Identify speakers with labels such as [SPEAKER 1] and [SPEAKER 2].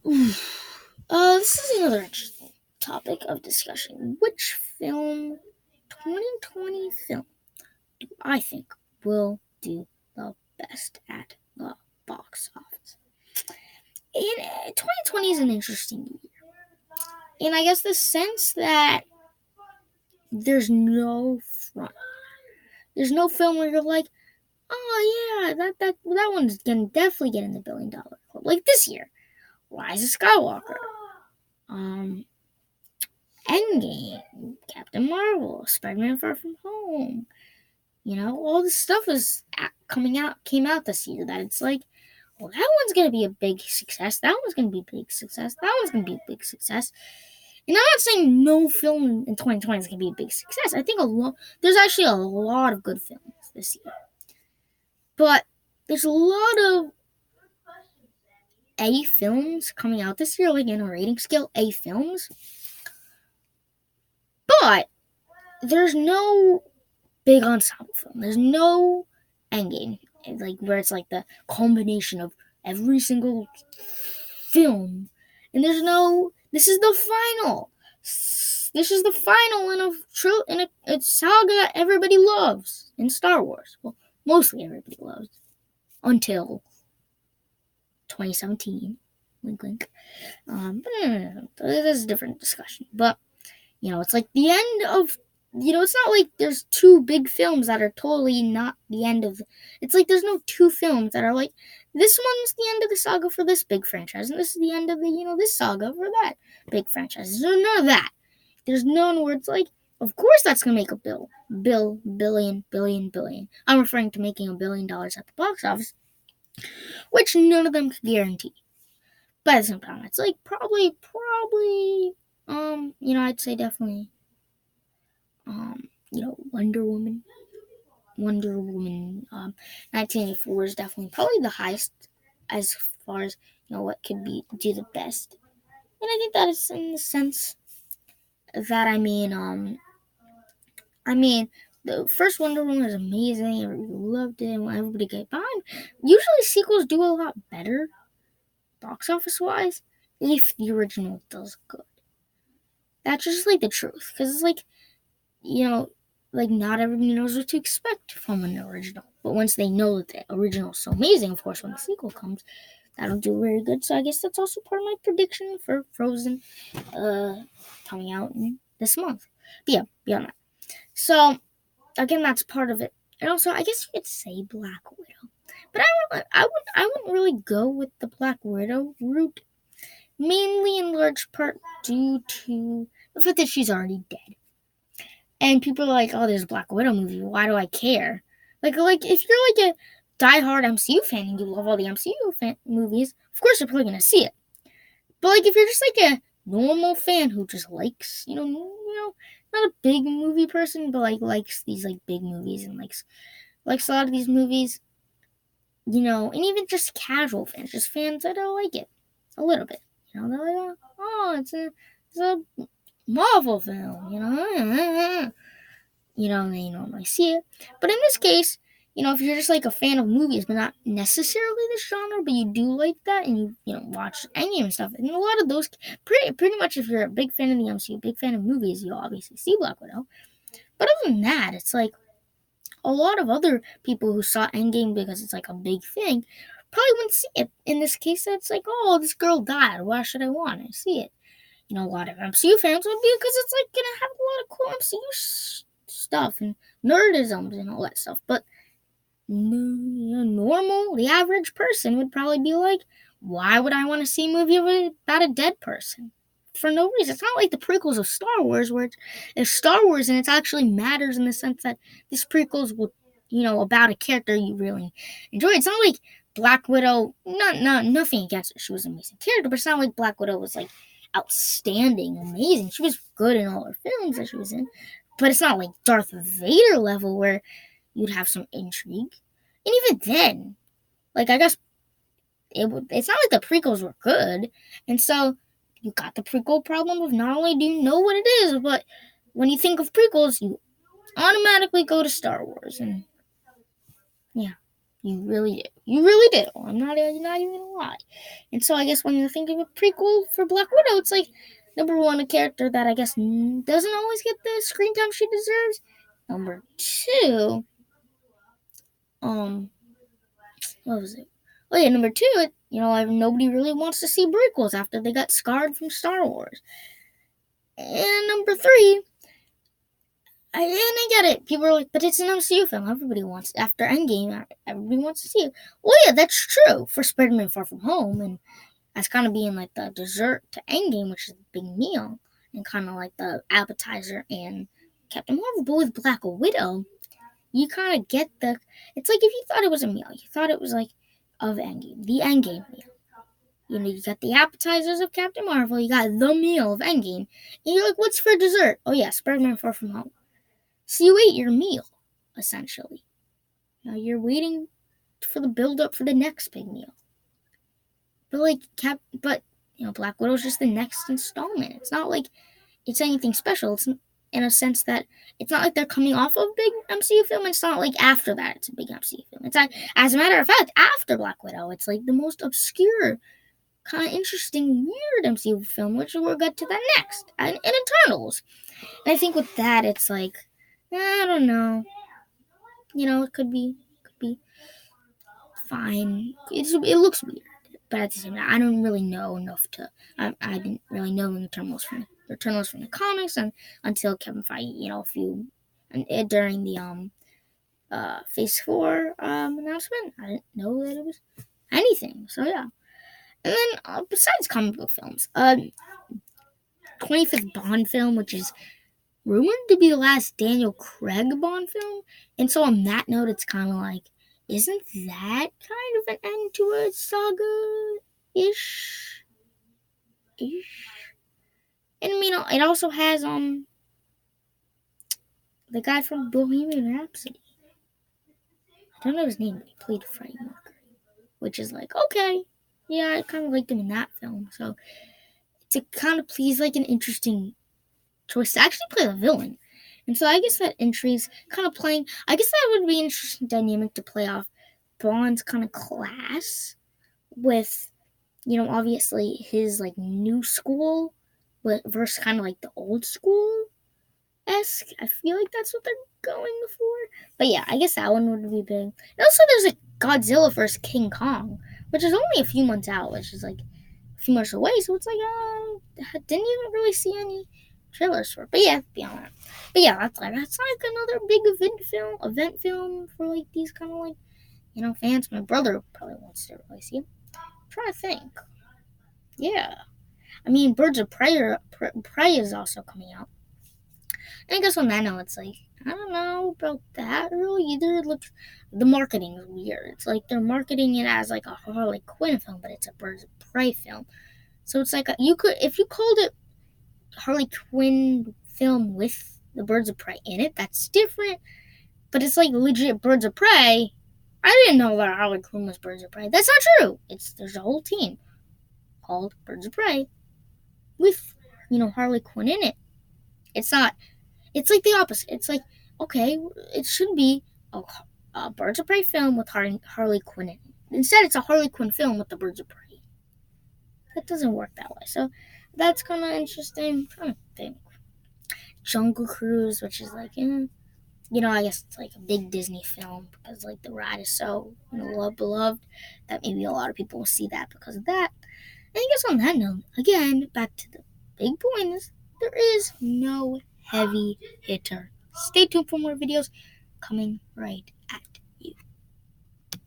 [SPEAKER 1] This is another interesting topic of discussion. Which 2020 film, do I think will do the best at the box office? And 2020 is an interesting year. And I guess the sense that there's no front. There's no film where you're like, oh yeah, that one's gonna definitely get in the $1 billion club. Like this year, Rise of Skywalker, um, Endgame, Captain Marvel, Spider-Man: Far From Home. All this stuff came out this year that it's like, well, that one's gonna be a big success. That one's gonna be a big success. That one's gonna be a big success. And I'm not saying no film in 2020 is gonna be a big success. I think there's actually a lot of good films this year, but there's a lot of A films coming out this year, like in a rating scale, A films. But there's no big ensemble film. There's no Endgame, like where it's like the combination of every single film, and there's no. This is the final. This is the final in a saga that everybody loves in Star Wars. Well, mostly everybody loves until 2017. Wink, wink. But no. This is a different discussion. But it's like the end of. It's not like there's two big films that are totally not the end of. It's like there's no two films that are like, this one's the end of the saga for this big franchise, and this is the end of the this saga for that big franchise. There's none of that. There's none where it's like, of course that's gonna make a billion. I'm referring to making $1 billion at the box office, which none of them can guarantee. But at the same time, it's like probably, I'd say definitely, Wonder Woman. 1984 is definitely probably the highest as far as what could do the best, and I think that is in the sense that the first Wonder Woman was amazing. Everybody loved it. Everybody got behind. Usually sequels do a lot better, box office wise, if the original does good. That's just like the truth, because it's like not everybody knows what to expect from an original. But once they know that the original is so amazing, of course, when the sequel comes, that'll do very good. So I guess that's also part of my prediction for Frozen coming out this month. But yeah, beyond that. So, again, that's part of it. And also, I guess you could say Black Widow. But I wouldn't really go with the Black Widow route, mainly in large part due to the fact that she's already dead. And people are like, oh, there's a Black Widow movie. Why do I care? Like if you're like a diehard MCU fan and you love all the MCU movies, of course you're probably going to see it. But like if you're just like a normal fan who just likes, not a big movie person, but like likes these like big movies and likes a lot of these movies, and even just casual fans, just fans that don't like it a little bit. They're like, oh, it's a Marvel film, and they normally see it. But in this case, if you're just like a fan of movies, but not necessarily this genre, but you do like that, and you watch Endgame and stuff, and a lot of those, pretty much, if you're a big fan of the MCU, big fan of movies, you'll obviously see Black Widow. But other than that, it's like a lot of other people who saw Endgame because it's like a big thing probably wouldn't see it. In this case, it's like, oh, this girl died. Why should I want to see it? A lot of MCU fans would be because it's like gonna have a lot of cool MCU stuff and nerdisms and all that stuff. But normal, the average person would probably be like, why would I want to see a movie about a dead person? For no reason. It's not like the prequels of Star Wars, where it's Star Wars and it actually matters in the sense that this prequels will, about a character you really enjoy. It's not like Black Widow, nothing against her. She was an amazing character, but it's not like Black Widow was like outstanding, amazing. She was good in all her films that she was in, but it's not like Darth Vader level where you'd have some intrigue. And even then, like I guess it's not like the prequels were good, and so you got the prequel problem of not only do you know what it is, but when you think of prequels, you automatically go to Star Wars, and yeah. You really did. You really did. I'm not even gonna lie. And so I guess when you're thinking of a prequel for Black Widow, it's like number one, a character that I guess doesn't always get the screen time she deserves. Number two, what was it? Oh yeah, number two, nobody really wants to see prequels after they got scarred from Star Wars. And number three, I get it. People are like, but it's an MCU film. Everybody wants, after Endgame, everybody wants to see it. Well, yeah, that's true for Spider-Man Far From Home, and that's kind of being like the dessert to Endgame, which is a big meal, and kind of like the appetizer and Captain Marvel. But with Black Widow, you kind of get it's like if you thought it was a meal, you thought it was like of Endgame, the Endgame meal. You got the appetizers of Captain Marvel, you got the meal of Endgame, and you're like, what's for dessert? Oh yeah, Spider-Man Far From Home. So you ate your meal, essentially. Now you're waiting for the build-up for the next big meal. But Black Widow's just the next installment. It's not like it's anything special. It's in a sense that it's not like they're coming off of a big MCU film. It's not like after that it's a big MCU film. It's like, as a matter of fact, after Black Widow, it's like the most obscure, kind of interesting, weird MCU film, which we'll get to that next, in Eternals. And I think with that, it's like, I don't know. It could be fine. It looks weird, but at the same time, I don't really know enough to. I didn't really know the Eternals from the comics, and until Kevin Feige, during the Phase 4 announcement, I didn't know that it was anything. So yeah, and then besides comic book films, 25th Bond film, which is rumored to be the last Daniel Craig Bond film. And so on that note, it's kind of like, isn't that kind of an end to a saga-ish? And it also has the guy from Bohemian Rhapsody. I don't know his name, but he played Freddie Mercury, which is like, okay, yeah, I kind of liked him in that film. So to kind of please like an interesting choice to actually play the villain. And so I guess that intrigues kind of playing. I guess that would be an interesting dynamic to play off Bond's kind of class with, obviously his like new school versus kind of like the old school-esque. I feel like that's what they're going for. But yeah, I guess that one would be big. And also there's a Godzilla vs. King Kong, which is only a few months out, which is like a few months away. So it's like, didn't even really see any trailers for it. But yeah, beyond that. But yeah, that's like another big event film for like these kind of like, fans. My brother probably wants to really see it. I'm trying to think. Yeah. I mean, Birds of Prey is also coming out. And I guess on that note, it's like, I don't know about that really either. The marketing is weird. It's like they're marketing it as like a Harley Quinn film, but it's a Birds of Prey film. So it's like if you called it Harley Quinn film with the Birds of Prey in it, that's different. But it's like legit Birds of Prey. I didn't know that Harley Quinn was Birds of Prey. That's not true. There's a whole team called Birds of Prey with, Harley Quinn in it. It's not. It's like the opposite. It's like, okay, it should be a Birds of Prey film with Harley Quinn in it. Instead, it's a Harley Quinn film with the Birds of Prey. That doesn't work that way. So that's kind of interesting. I'm trying to think. Jungle Cruise, which is like, I guess it's like a big Disney film because like the ride is so beloved that maybe a lot of people will see that because of that. And I guess on that note, again, back to the big point is there is no heavy hitter. Stay tuned for more videos coming right